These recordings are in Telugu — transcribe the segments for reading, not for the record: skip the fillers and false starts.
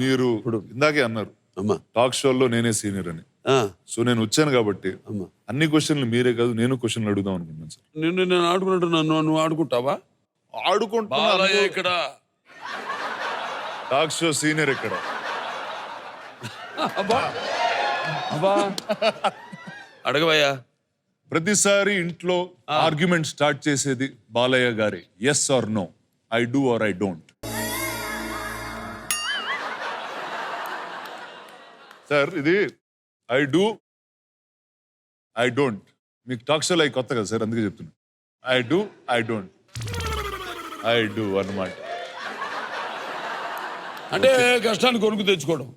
మీరు ఇందాకే అన్నారు టాక్ షోలో నేనే సీనియర్ అని. సో నేను వచ్చాను కాబట్టి అన్ని క్వశ్చన్లు మీరే కాదు నేను క్వశ్చన్లు అడుగుదాం అనుకున్నాను సార్. నేను ఆడుకున్నట్టు నువ్వు ఆడుకుంటావా? ఆడుకుంటా ఇక్కడ టాక్ షో సీనియర్ ఇక్కడ. అడగవయ్యా. ప్రతిసారి ఇంట్లో ఆర్గ్యుమెంట్ స్టార్ట్ చేసేది బాలయ్య గారి yes or no, I do or I don't. Sir ఇది ఐ డూ ఐ డోంట్. మీకు టాక్ షోలో అవి కొత్త కదా సార్, అందుకే చెప్తున్నా. I do I don't, I do అన్నమాట. అంటే కష్టాన్ని కొనుక్కు తెచ్చుకోవడం.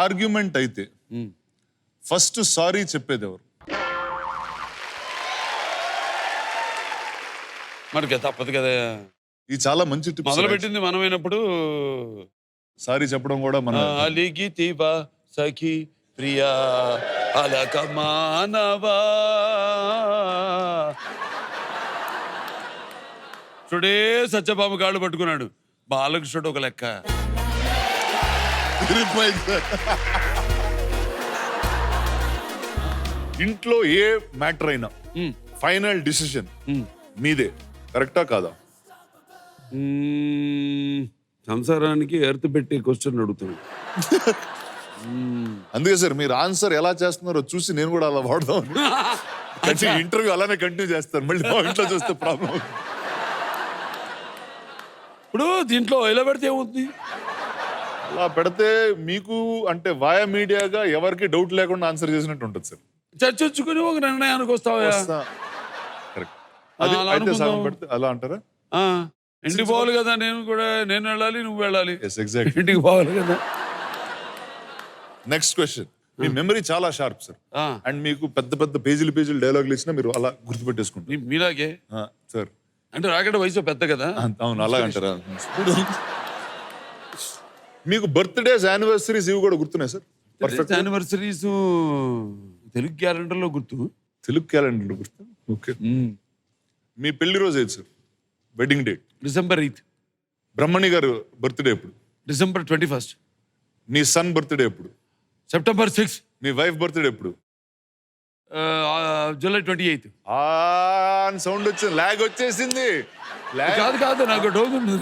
ఆర్గ్యుమెంట్ అయితే ఫస్ట్ సారీ చెప్పేది ఎవరు? మనకి తప్పదు కదా. ఇది చాలా మంచి టిప్. మొదలు పెట్టింది మనమైనప్పుడు సారీ చెప్పడం కూడా మన అలిగి తీవా సఖి ప్రియా అలక మానవా. టుడే సత్యబాబు కాళ్ళు పట్టుకున్నాడు, బాలకృష్ణుడు ఒక లెక్క. ఇంట్లో ఏ మ్యాటర్ అయినా ఫైనల్ డిసిషన్ మీదే, కరెక్టా కాదా? సంసారానికి ఎర్త్ పెట్టి క్వశ్చన్ అడుగుతున్నాడు. అందుకే సార్ మీరు ఆన్సర్ ఎలా చేస్తున్నారో చూసి నేను కూడా అలా వాడదాం. ఇంటర్వ్యూ అలానే కంటిన్యూ చేస్తాను, మళ్ళీ మా ఇంట్లో చూస్తే ప్రాబ్లం. ఇప్పుడు దీంట్లో ఎలా పెడితే ఏమవుతుంది? అలా పెడితే మీకు అంటే వాయా మీడియాగా ఎవరికి డౌట్ లేకుండా ఆన్సర్ చేసినట్టు ఉంటుంది సార్. చర్చించుకుని ఒక నిర్ణయానికి వస్తావా? కరెక్ట్. అది అయితే సగం పెడితే అలా అంటారా? ఇంటికి పోవాలి కదా, నేను వెళ్ళాలి, నువ్వు వెళ్ళాలి. ఎగ్జాక్ట్లీ, ఇంటికి పోవాలి కదా. Next question. మీ మెమరీ చాలా షార్ప్ సార్, అండ్ మీకు పెద్ద పెద్ద పేజీలు డైలాగులు ఇచ్చినా మీరు అలా గుర్తుపెట్టేసుకుంటారు. మీలాగే సార్. అంటే రాకెట్ వయసు పెద్ద కదా. అవును, అలాగంటారా? మీకు బర్త్డేస్ యానివర్సరీస్ ఇవి కూడా గుర్తున్నాయి సార్? పర్ఫెక్ట్. యానివర్సరీస్ తెలుగు క్యాలెండర్లో గుర్తు. తెలుగు క్యాలెండర్లో గుర్తు. ఓకే. మీ పెళ్లి రోజు ఏది sir? Wedding date? December 8th. బ్రహ్మణి గారు బర్త్డే ఎప్పుడు? December 21st. మీ సన్ బర్త్డే ఎప్పుడు? September 6th. మీ వైఫ్ బర్త్డే ఎప్పుడు? July 28th. సౌండ్ వచ్చింది, లాగ్ వచ్చేసింది. కాదు నాకు డౌట్ ఉంది.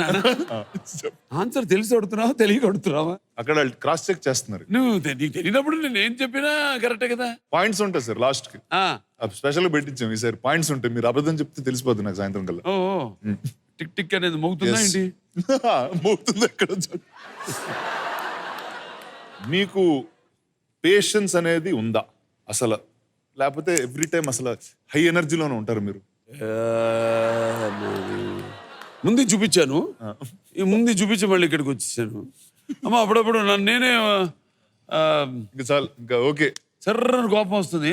ఆన్సర్ తెలిసి అడుగుతున్నావా తెలియక అడుగుతున్నావా? అక్కడ క్రాస్ చెక్ చేస్తున్నారు. నువ్వు నీకు తెలియనప్పుడు నేను ఏం చెప్పినా కరెక్టే కదా. పాయింట్స్ ఉంటాయి సార్ లాస్ట్ కి. స్పెషల్ గా పెట్టించాం ఈసారి. పాయింట్స్ ఉంటాయి, మీరు అబద్ధం చెప్తే తెలిసిపోతుంది నాకు సాయంత్రం కల్లా. టిక్ టిక్ అనేది మోగుతుందా ఏంటి? మోగుతుంది ఎక్కడ. మీకు పేషెన్స్ అనేది ఉందా అసలు, లేకపోతే ఎవ్రీ టైం అసలు హై ఎనర్జీలోనే ఉంటారు మీరు? ముందు చూపించాను, ఈ ముందు చూపించి మళ్ళీ ఇక్కడికి వచ్చేసాను. అమ్మ అప్పుడప్పుడు నన్ను నేనే ఇంకా చాలు, ఇంకా ఓకే. సర్రని కోపం వస్తుంది,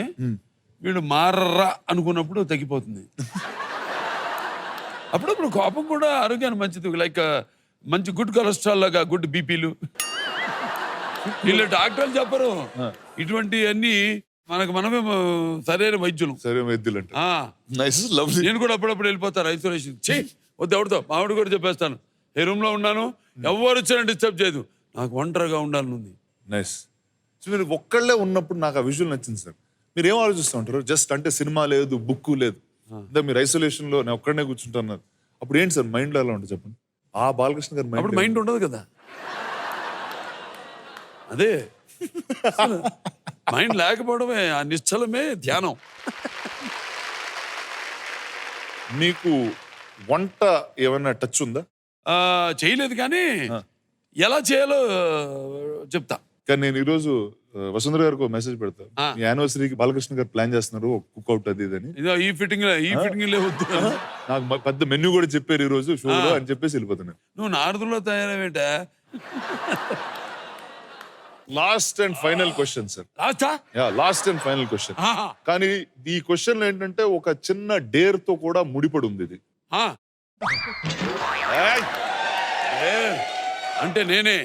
వీడు మారరా అనుకున్నప్పుడు తగ్గిపోతుంది. అప్పుడప్పుడు కోపం కూడా ఆరోగ్యానికి మంచిది. లైక్ మంచి గుడ్ కొలెస్ట్రాల్ లాగా గుడ్ బీపీలు. వీళ్ళు డాక్టర్లు చెప్పరు ఇటువంటి అన్ని, మనమే సరైన వైద్యులు. సరైన వైద్యులు అంటే నేను కూడా అప్పుడప్పుడు వెళ్ళిపోతాను ఐసోలేషన్. వద్దు ఎవరితో, మామిడి కూడా చెప్పేస్తాను. ఏ రూమ్ లో ఉన్నాను, ఎవరు వచ్చారని డిస్టర్బ్ చేయదు, నాకు ఒంటరిగా ఉండాలని ఉంది. నైస్. సో మీరు ఒక్కళ్ళే ఉన్నప్పుడు నాకు ఆ విజువల్ నచ్చింది సార్. మీరు ఏం ఆలోచిస్తూ ఉంటారు? జస్ట్ అంటే సినిమా లేదు, బుక్ లేదు, మీరు ఐసోలేషన్ లో నేను ఒక్కడనే కూర్చుంటున్నారు. అప్పుడు ఏంటి సార్ మైండ్ లో ఎలా ఉంటుంది చెప్పండి? ఆ బాలకృష్ణ గారి అప్పుడు మైండ్ ఉండదు కదా. అదే మైండ్ లేకపోవడమే, ఆ నిశ్చలమే ధ్యానం. మీకు వంట ఏమైనా టచ్ ఉందా? చేయలేదు, కానీ ఎలా చేయాలో చెప్తా. కానీ నేను ఈరోజు వసుంధర గారికి మెసేజ్ పెడతాను, ఈ యానివర్సరీకి బాలకృష్ణ గారు ప్లాన్ చేస్తున్నారు కుక్అవుట్ అది ఇది అని. ఈ ఫిట్టింగ్ లేవద్దు. నాకు పెద్ద మెన్యూ కూడా చెప్పారు ఈ రోజు షోలో అని చెప్పేసి వెళ్ళిపోతున్నాను. నువ్వు నారదులో తయారవేంట. Last and final question sir. Last and final question. కానీ ఈ క్వశ్చన్ ఏంటంటే ఒక చిన్న డేర్ తో కూడా ముడిపడి ఉంది ఇది. అంటే నేనే